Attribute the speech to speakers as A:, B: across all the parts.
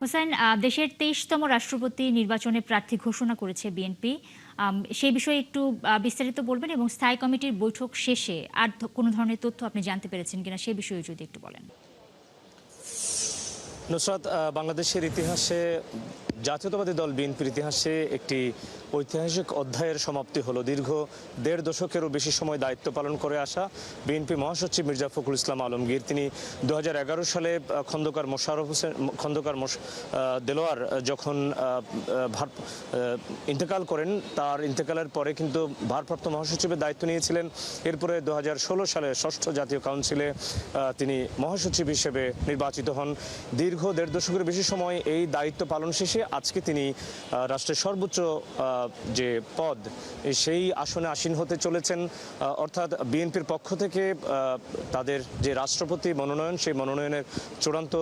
A: হোসেন, দেশের ২৩তম রাষ্ট্রপতি নির্বাচনে প্রার্থী ঘোষণা করেছে বিএনপি। সেই বিষয়ে একটু বিস্তারিত বলবেন এবং স্থায়ী কমিটির বৈঠক শেষে আর কোনো ধরনের তথ্য আপনি জানতে পেরেছেন কিনা সে বিষয়ে যদি একটু বলেন।
B: নুসরাত, বাংলাদেশের ইতিহাসে জাতীয়তাবাদী দল বিএনপির ইতিহাসে একটি ঐতিহাসিক অধ্যায়ের সমাপ্তি হলো। দীর্ঘ ১.৫ দশকেরও বেশি সময় দায়িত্ব পালন করে আসা বিএনপি মহাসচিব মির্জা ফখরুল ইসলাম আলমগীর, তিনি ২০১১ সালে খন্দকার দেলোয়ার যখন ইন্তেকাল করেন, তার ইন্তেকালের পরে কিন্তু ভারপ্রাপ্ত মহাসচিবের দায়িত্ব নিয়েছিলেন। এরপরে ২০১৬ সালে ষষ্ঠ জাতীয় কাউন্সিলে তিনি মহাসচিব হিসেবে নির্বাচিত হন। দীর্ঘ ১.৫ দশকের বেশি সময় এই দায়িত্ব পালন শেষে আজকে তিনি রাষ্ট্রের সর্বোচ্চ যে পদ সেই আসনে আসীন হতে চলেছেন। অর্থাৎ বিএনপির পক্ষ থেকে তাদের যে রাষ্ট্রপতি মনোনয়ন, সেই মনোনয়নের চূড়ান্ত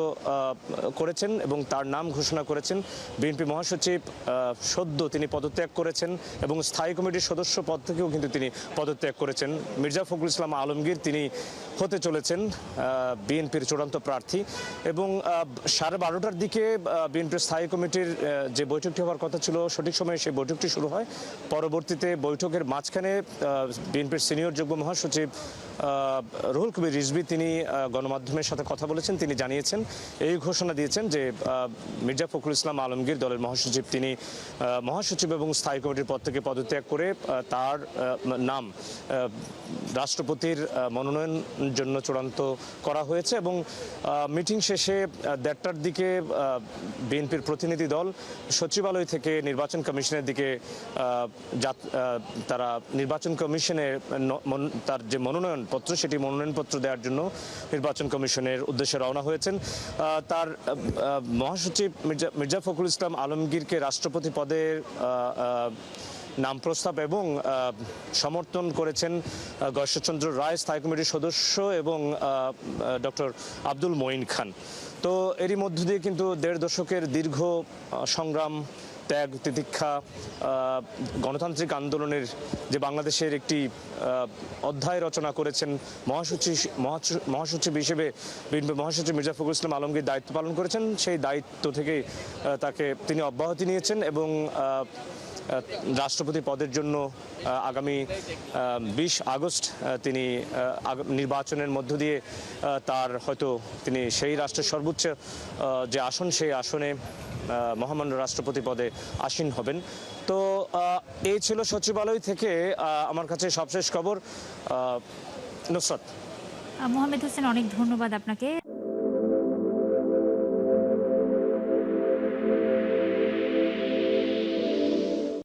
B: করেছেন এবং তার নাম ঘোষণা করেছেন। বিএনপি মহাসচিব সদ্য তিনি পদত্যাগ করেছেন এবং স্থায়ী কমিটির সদস্য পদ থেকেও কিন্তু তিনি পদত্যাগ করেছেন। মির্জা ফখরুল ইসলাম আলমগীর তিনি হতে চলেছেন বিএনপির চূড়ান্ত প্রার্থী। এবং 12:30টার দিকে বিএনপির স্থায়ী কমিটির যে বৈঠকটি হওয়ার কথা ছিল, সঠিক সময়ে সেই বৈঠকটি শুরু হয়। পরবর্তীতে বৈঠকের মাঝখানে বিএনপির সিনিয়র যুগ্ম মহাসচিব রুহুল কবির রিজভী তিনি গণমাধ্যমের সাথে কথা বলেছেন। তিনি জানিয়েছেন, এই ঘোষণা দিয়েছেন যে মির্জা ফখরুল ইসলাম আলমগীর দলের মহাসচিব, তিনি মহাসচিব এবং স্থায়ী কমিটির পদ থেকে পদত্যাগ করে তার নাম রাষ্ট্রপতির মনোনয়ন জন্য চূড়ান্ত করা হয়েছে। এবং মিটিং শেষে ১:৩০টার দিকে বিএনপির প্রতিনিধি দল সচিবালয় থেকে নির্বাচন কমিশনের দিকে তারা নির্বাচন কমিশনের তার যে মনোনয়নপত্র, সেটি মনোনয়নপত্র দেওয়ার জন্য নির্বাচন কমিশনের উদ্দেশ্যে রওনা হয়েছেন। তার মহাসচিব মির্জা ফখরুল ইসলাম আলমগীরকে রাষ্ট্রপতি পদের নাম প্রস্তাব এবং সমর্থন করেছেন গয়েশ্বরচন্দ্র রায়, স্থায়ী কমিটির সদস্য, এবং ডক্টর আব্দুল মঈন খান। তো এরই মধ্য দিয়ে কিন্তু ১.৫ দশকের দীর্ঘ সংগ্রাম, ত্যাগ, তিতিক্ষা, গণতান্ত্রিক আন্দোলনের যে বাংলাদেশের একটি অধ্যায় রচনা করেছেন মহাসচিব হিসেবে বিএনপি মহাসচিব মির্জা ফখরুল ইসলাম আলমগীর দায়িত্ব পালন করেছেন। সেই দায়িত্ব থেকে তিনি অব্যাহতি নিয়েছেন এবং রাষ্ট্রপতি পদের জন্য আগামী ২০ আগস্ট তিনি নির্বাচনের মধ্য দিয়ে তিনি সেই রাষ্ট্রের সর্বোচ্চ যে আসন, সেই আসনে মহামান্য রাষ্ট্রপতি পদে আসীন হবেন। তো এই ছিল সচিবালয় থেকে আমার কাছে সবশেষ খবর। নুসরাত।
A: মোহাম্মদ হোসেন, অনেক ধন্যবাদ আপনাকে।